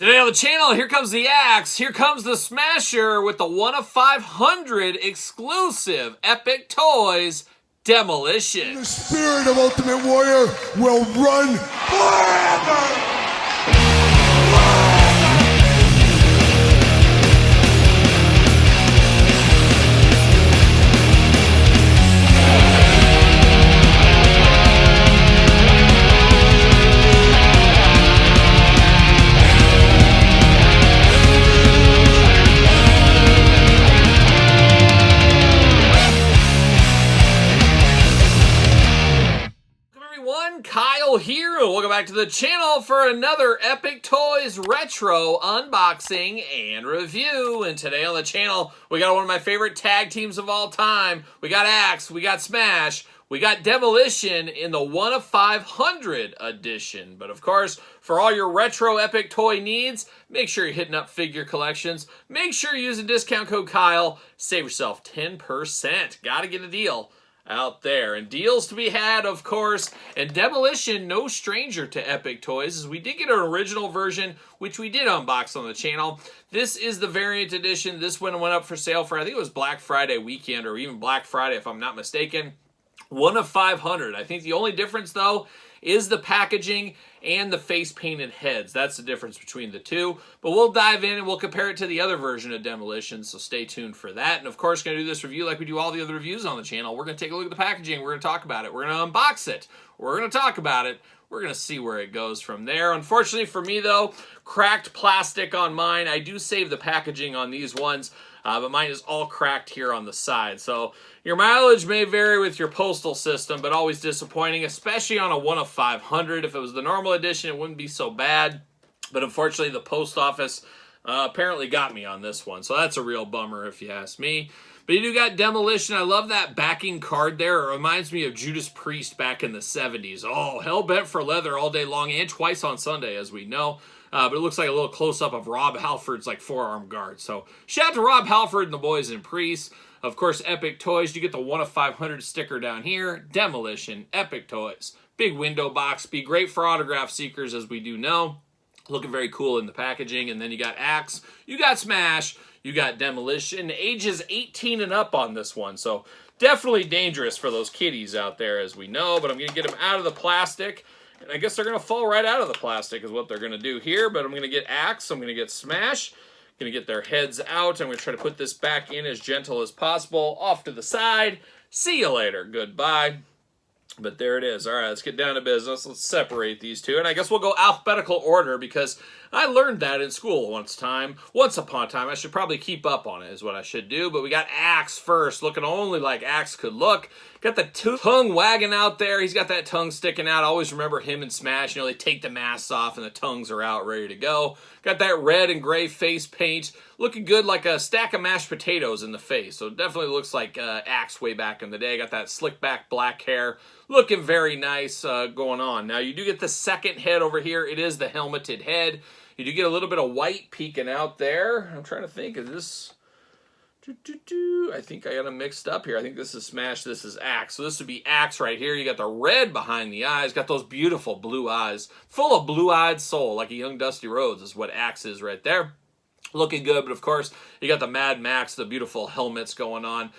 Today on the channel, here comes the axe, here comes the smasher with the 1 of 500 exclusive Epic Toys Demolition. The spirit of Ultimate Warrior will run forever! Kyle here, and welcome back to the channel for another Epic Toys Retro unboxing and review. And today on the channel, we got one of my favorite tag teams of all time. We got Axe, we got Smash, we got Demolition in the 1 of 500 edition. But of course, for all your retro Epic toy needs, make sure you're hitting up Figure Collections. Make sure you're using discount code Kyle. Save yourself 10%. Gotta get a deal out there. And deals to be had, of course. And Demolition, no stranger to Epic Toys, as we did get an original version, which we did unbox on the channel. This is the variant edition. This one went up for sale for, I think it was Black Friday weekend, or even Black Friday, if I'm not mistaken. 1 of 500. I think the only difference, though, is the packaging and the face-painted heads. That's the difference between the two. But we'll dive in and we'll compare it to the other version of Demolition, so stay tuned for that. And of course, going to do this review like we do all the other reviews on the channel. We're going to take a look at the packaging. We're going to talk about it. We're going to unbox it. We're going to talk about it. We're going to see where it goes from there. Unfortunately for me, though, cracked plastic on mine. I do save the packaging on these ones, but mine is all cracked here on the side. So your mileage may vary with your postal system, but always disappointing, especially on a 1 of 500. If it was the normal edition, it wouldn't be so bad. But unfortunately, the post office apparently got me on this one. So that's a real bummer if you ask me. But you do got Demolition. I love that backing card there. It reminds me of Judas Priest back in the 70s. Oh, hell bent for leather all day long and twice on Sunday, as we know. But it looks like a little close-up of Rob Halford's like forearm guard. So shout out to Rob Halford and the boys in Priest. Of course, Epic Toys. You get the 1 of 500 sticker down here. Demolition, Epic Toys. Big window box. Be great for autograph seekers, as we do know. Looking very cool in the packaging. And then you got Axe. You got Smash. You got Demolition. Ages 18 and up on this one. So definitely dangerous for those kiddies out there, as we know. But I'm going to get them out of the plastic. And I guess they're going to fall right out of the plastic is what they're going to do here. But I'm going to get Axe. I'm going to get Smash. Going to get their heads out. I'm going to try to put this back in as gentle as possible. Off to the side. See you later. Goodbye. But there it is. All right, let's get down to business. Let's separate these two. And I guess we'll go alphabetical order because I learned that in school once upon a time. I should probably keep up on it is what I should do. But we got Axe first, looking only like Axe could look. Got the tongue wagging out there. He's got that tongue sticking out. I always remember him and Smash. You know, they take the masks off and the tongues are out ready to go. Got that red and gray face paint. Looking good like a stack of mashed potatoes in the face. So it definitely looks like Axe way back in the day. Got that slick back black hair. Looking very nice going on. Now, you do get the second head over here. It is the helmeted head. You do get a little bit of white peeking out there. I'm trying to think, is this... I think I got them mixed up here. I think this is Smash, this is Axe. So this would be Axe right here. You got the red behind the eyes. Got those beautiful blue eyes. Full of blue-eyed soul, like a young Dusty Rhodes is what Axe is right there. Looking good, but of course, you got the Mad Max, the beautiful helmets going on.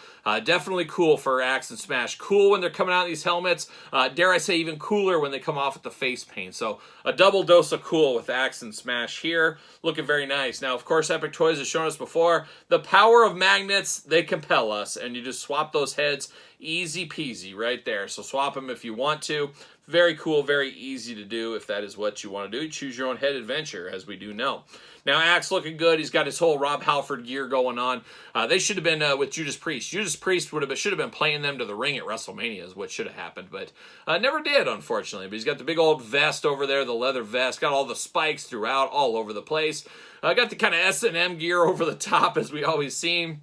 Definitely cool for Axe and Smash. Cool when they're coming out in these helmets. Dare I say even cooler when they come off with the face paint. So a double dose of cool with Axe and Smash here. Looking very nice. Now, of course, Epic Toys has shown us before, the power of magnets, they compel us. And you just swap those heads, easy peasy right there. So swap them if you want to. Very cool, very easy to do if that is what you want to do. Choose your own head adventure, as we do know. Now, Axe looking good. He's got his whole Rob Halford gear going on. They should have been with Judas Priest. Judas Priest should have been playing them to the ring at WrestleMania is what should have happened, but never did, unfortunately. But he's got the big old vest over there, the leather vest. Got all the spikes throughout, all over the place. Got the kind of S&M gear over the top, as we always see.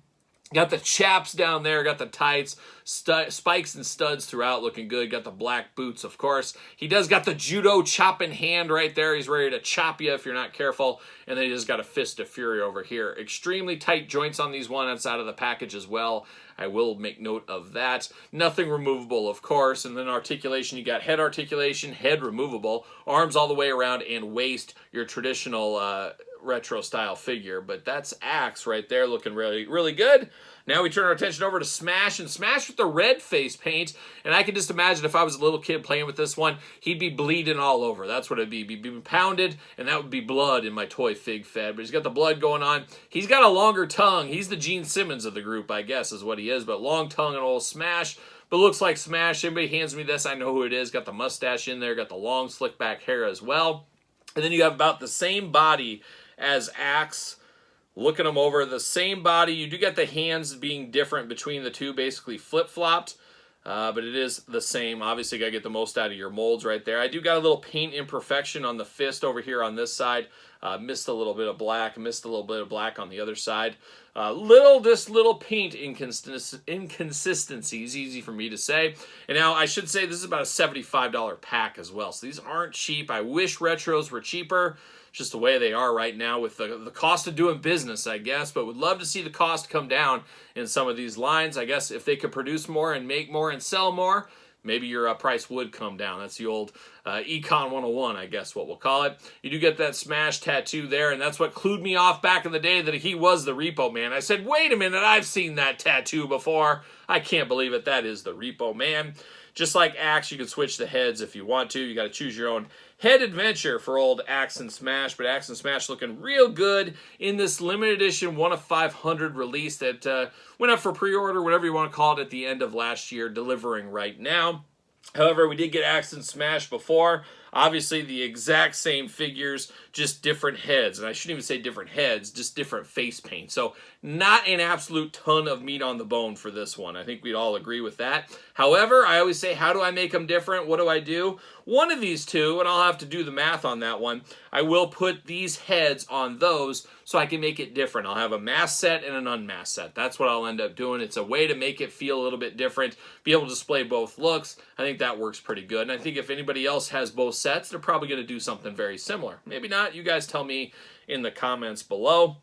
Got the chaps down there, got the tights, spikes and studs throughout, looking good. Got the black boots, of course. He does got the judo chopping hand right there. He's ready to chop you if you're not careful. And then he just got a fist of fury over here. Extremely tight joints on these one. That's out of the package as well. I will make note of that. Nothing removable, of course. And then articulation, you got head articulation, head removable, arms all the way around, and waist, your traditional retro style figure, but that's Axe right there looking really, really good. Now we turn our attention over to Smash, and Smash with the red face paint, and I can just imagine if I was a little kid playing with this one, he'd be bleeding all over. That's what it'd be. He'd be pounded, and that would be blood in my toy fig fed, but he's got the blood going on. He's got a longer tongue. He's the Gene Simmons of the group, I guess, is what he is, but long tongue and old Smash. But looks like Smash. Anybody hands me this, I know who it is. Got the mustache in there, got the long slick back hair as well. And then you have about the same body as Axe. Looking them over, the same body. You do get the hands being different between the two, basically flip-flopped. But it is the same. Obviously, you got to get the most out of your molds right there. I do got a little paint imperfection on the fist over here on this side. Missed a little bit of black. Missed a little bit of black on the other side. Little paint inconsistencies. Easy for me to say. And now, I should say, this is about a $75 pack as well. So these aren't cheap. I wish retros were cheaper. Just the way they are right now with the cost of doing business, I guess. But would love to see the cost come down in some of these lines. I guess if they could produce more and make more and sell more, maybe your price would come down. That's the old Econ 101, I guess what we'll call it. You do get that Smash tattoo there, and that's what clued me off back in the day that he was the Repo Man. I said, wait a minute, I've seen that tattoo before. I can't believe it. That is the Repo Man. Just like Axe, you can switch the heads if you want to. You got to choose your own head adventure for old Axe and Smash, but Axe and Smash looking real good in this limited edition 1 of 500 release that went up for pre-order, whatever you want to call it, at the end of last year, delivering right now. However, we did get Axe and Smash before. Obviously, the exact same figures, just different heads. And I shouldn't even say different heads, just different face paint. So not an absolute ton of meat on the bone for this one. I think we'd all agree with that. However, I always say, how do I make them different? What do I do? One of these two, and I'll have to do the math on that one, I will put these heads on those so I can make it different. I'll have a mask set and an unmasked set. That's what I'll end up doing. It's a way to make it feel a little bit different, be able to display both looks. I think that works pretty good. And I think if anybody else has both sets, they're probably going to do something very similar. Maybe not. You guys tell me in the comments below.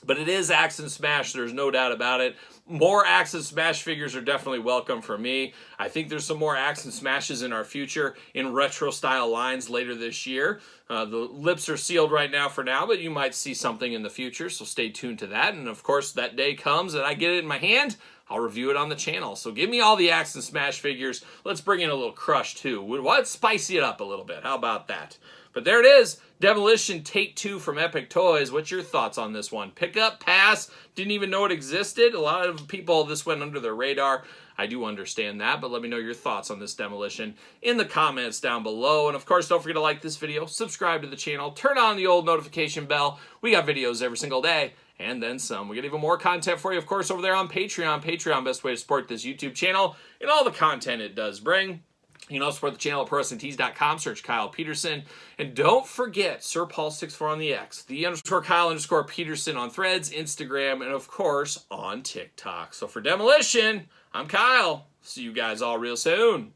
But it is Axe and Smash, there's no doubt about it. More Axe and Smash figures are definitely welcome for me. I think there's some more Axe and Smashes in our future in retro-style lines later this year. The lips are sealed right now for now, but you might see something in the future, so stay tuned to that. And of course, that day comes and I get it in my hand, I'll review it on the channel. So give me all the Axe and Smash figures. Let's bring in a little Crush too. Let's spicy it up a little bit. How about that? But there it is. Demolition Take 2 from Epic Toys. What's your thoughts on this one? Pick up, pass, didn't even know it existed. A lot of people, this went under their radar. I do understand that, but let me know your thoughts on this Demolition in the comments down below. And of course, don't forget to like this video, subscribe to the channel, turn on the old notification bell. We got videos every single day, and then some. We got even more content for you, of course, over there on Patreon. Patreon, best way to support this YouTube channel and all the content it does bring. You can also support the channel at ProWrestlingTees.com. Search Kyle Peterson. And don't forget, Sir Paul64 on the X, the _Kyle _Peterson on Threads, Instagram, and of course on TikTok. So for Demolition, I'm Kyle. See you guys all real soon.